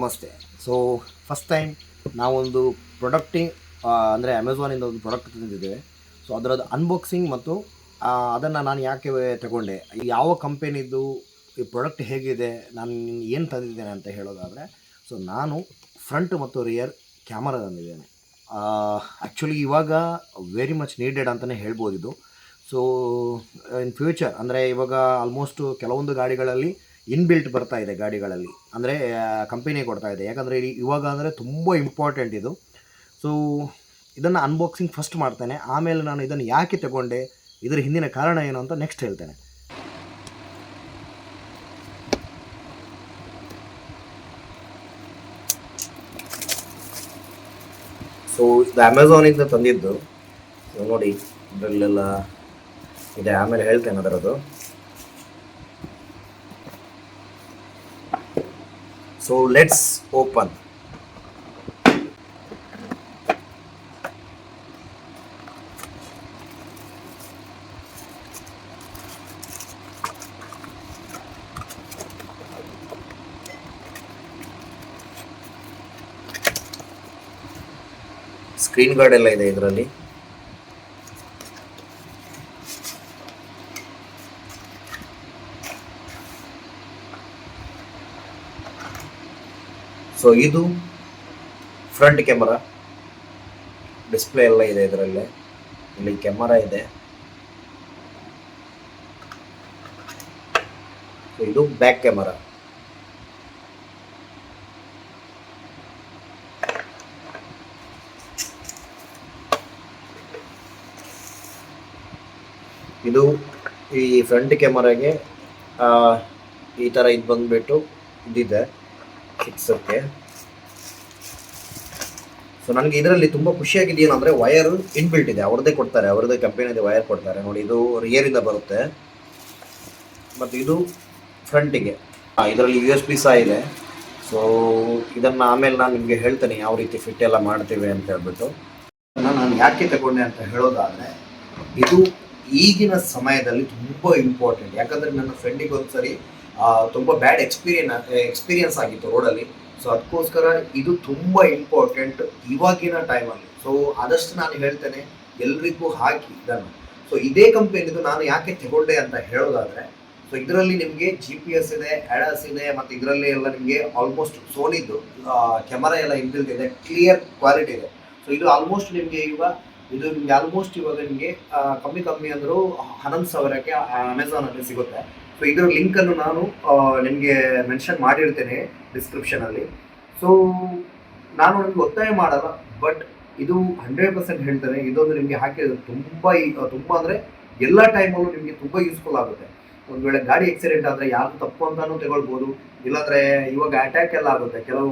ನಮಸ್ತೆ. So first time ನಾವೊಂದು ಪ್ರಾಡಕ್ಟಿಂಗ್ ಅಂದರೆ ಅಮೆಝಾನಿಂದ ಒಂದು ಪ್ರಾಡಕ್ಟ್ ತಂದಿದ್ದೇವೆ. ಸೊ ಅದರದ್ದು ಅನ್ಬಾಕ್ಸಿಂಗ್ ಮತ್ತು ಅದನ್ನು ನಾನು ಯಾಕೆ ತಗೊಂಡೆ, ಯಾವ ಕಂಪೆನಿದು, ಈ ಪ್ರಾಡಕ್ಟ್ ಹೇಗಿದೆ, ನಾನು ಏನು ತಂದಿದ್ದೇನೆ ಅಂತ ಹೇಳೋದಾದರೆ, ಸೊ ನಾನು ಫ್ರಂಟ್ ಮತ್ತು ರಿಯರ್ ಕ್ಯಾಮರಾ ತಂದಿದ್ದೇನೆ. ಆ್ಯಕ್ಚುಲಿ ಇವಾಗ ವೆರಿ ಮಚ್ ನೀಡೆಡ್ ಅಂತಲೇ ಹೇಳ್ಬೋದು ಇದು. ಸೊ ಇನ್ ಫ್ಯೂಚರ್ ಅಂದರೆ ಇವಾಗ ಆಲ್ಮೋಸ್ಟು ಕೆಲವೊಂದು ಗಾಡಿಗಳಲ್ಲಿ ಇನ್ಬಿಲ್ಟ್ ಬರ್ತಾ ಇದೆ ಗಾಡಿಗಳಲ್ಲಿ, ಅಂದರೆ ಕಂಪನಿ ಕೊಡ್ತಾ ಇದೆ. ಯಾಕಂದರೆ ಇವಾಗ ಅಂದರೆ ತುಂಬ ಇಂಪಾರ್ಟೆಂಟ್ ಇದು. ಸೊ ಇದನ್ನು ಅನ್ಬಾಕ್ಸಿಂಗ್ ಫಸ್ಟ್ ಮಾಡ್ತೇನೆ, ಆಮೇಲೆ ನಾನು ಇದನ್ನು ಯಾಕೆ ತಗೊಂಡೆ, ಇದರ ಹಿಂದಿನ ಕಾರಣ ಏನು ಅಂತ ನೆಕ್ಸ್ಟ್ ಹೇಳ್ತೇನೆ. ಸೊ ಇದು ಅಮೆಝಾನಿಂದ ತಂದಿದ್ದು. ಸೊ ನೋಡಿ, ಇದರಲ್ಲೆಲ್ಲ ಇದೆ, ಆಮೇಲೆ ಹೇಳ್ತೇನೆ ಅದರದ್ದು. So let's open. Screen guard ಎಲ್ಲ ಇದೆ ಇದರಲ್ಲಿ. ಸೊ ಇದು ಫ್ರಂಟ್ ಕ್ಯಾಮರಾ, ಡಿಸ್ಪ್ಲೇ ಎಲ್ಲ ಇದೆ ಇದರಲ್ಲೇ. ಇಲ್ಲಿ ಕ್ಯಾಮರಾ ಇದೆ. ಸೊ ಇದು ಬ್ಯಾಕ್ ಕ್ಯಾಮರಾ. ಇದು ಈ ಫ್ರಂಟ್ ಕ್ಯಾಮರಾಗೆ ಈ ಥರ ಇದು ಬಂದ್ಬಿಟ್ಟು ಇದಿದೆ ಫಿಕ್ಸಕ್ಕೆ. ಸೊ ನನಗೆ ಇದರಲ್ಲಿ ತುಂಬ ಖುಷಿಯಾಗಿದೆಯೇನು ಅಂದರೆ ವಯರ್ ಇನ್ಬಿಲ್ಟ್ ಇದೆ, ಅವ್ರದ್ದೇ ಕೊಡ್ತಾರೆ, ಅವ್ರದ್ದೇ ಕಂಪನಿಯದೇ ವಯರ್ ಕೊಡ್ತಾರೆ. ನೋಡಿ, ಇದು ರಿಯರಿಂದ ಬರುತ್ತೆ ಮತ್ತು ಇದು ಫ್ರಂಟಿಗೆ. ಇದರಲ್ಲಿ USB ಸಹ ಇದೆ. ಸೊ ಇದನ್ನು ಆಮೇಲೆ ನಾನು ನಿಮಗೆ ಹೇಳ್ತೇನೆ ಯಾವ ರೀತಿ ಫಿಟ್ ಎಲ್ಲ ಮಾಡ್ತೀವಿ ಅಂತ ಹೇಳ್ಬಿಟ್ಟು. ನಾನು ಯಾಕೆ ತಗೊಂಡೆ ಅಂತ ಹೇಳೋದಾದರೆ, ಇದು ಈಗಿನ ಸಮಯದಲ್ಲಿ ತುಂಬ ಇಂಪಾರ್ಟೆಂಟ್. ಯಾಕಂದರೆ ನನ್ನ ಫ್ರೆಂಡಿಗೆ ಒಂದ್ಸರಿ ತುಂಬ ಬ್ಯಾಡ್ ಎಕ್ಸ್ಪೀರಿಯನ್ಸ್ ಆಗಿತ್ತು ರೋಡಲ್ಲಿ. ಸೊ ಅದಕ್ಕೋಸ್ಕರ ಇದು ತುಂಬ ಇಂಪಾರ್ಟೆಂಟ್ ಇವಾಗಿನ ಟೈಮಲ್ಲಿ. ಸೊ ಆದಷ್ಟು ನಾನು ಹೇಳ್ತೇನೆ ಎಲ್ರಿಗೂ ಹಾಕಿ ಇದನ್ನು. ಸೊ ಇದೇ ಕಂಪನಿದು ನಾನು ಯಾಕೆ ತಗೊಂಡೆ ಅಂತ ಹೇಳೋದಾದರೆ, ಸೊ ಇದರಲ್ಲಿ ನಿಮಗೆ GPS ಇದೆ, ADAS ಇದೆ, ಮತ್ತು ಇದರಲ್ಲಿ ಎಲ್ಲ ನಿಮಗೆ ಆಲ್ಮೋಸ್ಟ್ ಸೋನಿದು ಕ್ಯಾಮರಾ ಎಲ್ಲ ಇನ್ಬಿಲ್ಟ್ ಇದೆ, ಕ್ಲಿಯರ್ ಕ್ವಾಲಿಟಿ ಇದೆ. ಸೊ ಇದು ಆಲ್ಮೋಸ್ಟ್ ನಿಮಗೆ ಇವಾಗ ನಿಮಗೆ ಕಮ್ಮಿ ಅಂದರೂ 11,000ಕ್ಕೆ ಅಮೆಝಾನಲ್ಲಿ ಸಿಗುತ್ತೆ. ಸೊ ಇದರ ಲಿಂಕನ್ನು ನಾನು ನಿಮಗೆ ಮೆನ್ಷನ್ ಮಾಡಿರ್ತೇನೆ ಡಿಸ್ಕ್ರಿಪ್ಷನಲ್ಲಿ. ಸೊ ನಾನು ನಿಮಗೆ ಒತ್ತಾಯ ಮಾಡಲ್ಲ, ಬಟ್ ಇದು 100% ಹೇಳ್ತೇನೆ, ಇದೊಂದು ನಿಮಗೆ ಹಾಕಿದ್ರೆ ತುಂಬ ಅಂದರೆ ಎಲ್ಲ ಟೈಮಲ್ಲೂ ನಿಮಗೆ ತುಂಬ ಯೂಸ್ಫುಲ್ ಆಗುತ್ತೆ. ಒಂದು ವೇಳೆ ಗಾಡಿ ಆಕ್ಸಿಡೆಂಟ್ ಆದರೆ ಯಾರು ತಪ್ಪು ಅಂತಾನೂ ತಗೊಳ್ಬೋದು, ಇಲ್ಲಾಂದರೆ ಇವಾಗ ಅಟ್ಯಾಕ್ ಎಲ್ಲ ಆಗುತ್ತೆ ಕೆಲವು,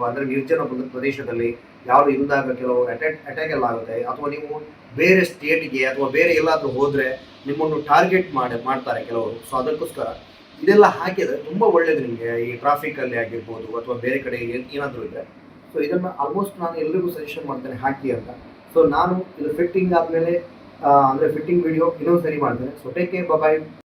ಅಂದರೆ ನಿರ್ಜನ ಪ್ರದೇಶದಲ್ಲಿ ಯಾರು ಇಲ್ಲದಾಗ ಕೆಲವು ಅಟ್ಯಾಕ್ ಎಲ್ಲ ಆಗುತ್ತೆ. ಅಥವಾ ನೀವು ಬೇರೆ ಸ್ಟೇಟ್ಗೆ ಅಥವಾ ಬೇರೆ ಎಲ್ಲಾದರೂ ಹೋದರೆ ನಿಮ್ಮನ್ನು ಟಾರ್ಗೆಟ್ ಮಾಡ್ತಾರೆ ಕೆಲವರು. ಸೊ ಅದಕ್ಕೋಸ್ಕರ ಇದೆಲ್ಲ ಹಾಕಿದರೆ ತುಂಬ ಒಳ್ಳೆಯದು ನಿಮಗೆ, ಈ ಟ್ರಾಫಿಕಲ್ಲಿ ಆಗಿರ್ಬೋದು ಅಥವಾ ಬೇರೆ ಕಡೆ ಏನಾದರೂ ಇದ್ದರೆ. ಸೊ ಇದನ್ನು ಆಲ್ಮೋಸ್ಟ್ ನಾನು ಎಲ್ರಿಗೂ ಸಜೆಷನ್ ಮಾಡ್ತೇನೆ ಹಾಕಿ ಅಂತ. ಸೊ ನಾನು ಇದು ಫಿಟ್ಟಿಂಗ್ ಆದಮೇಲೆ ಅಂದರೆ ಫಿಟ್ಟಿಂಗ್ ವಿಡಿಯೋ ಇನ್ನೊಂದು ಸರಿ ಮಾಡ್ತೇನೆ. ಸೊ ಟೇಕ್ ಕೇರ್, ಬಾಯ್.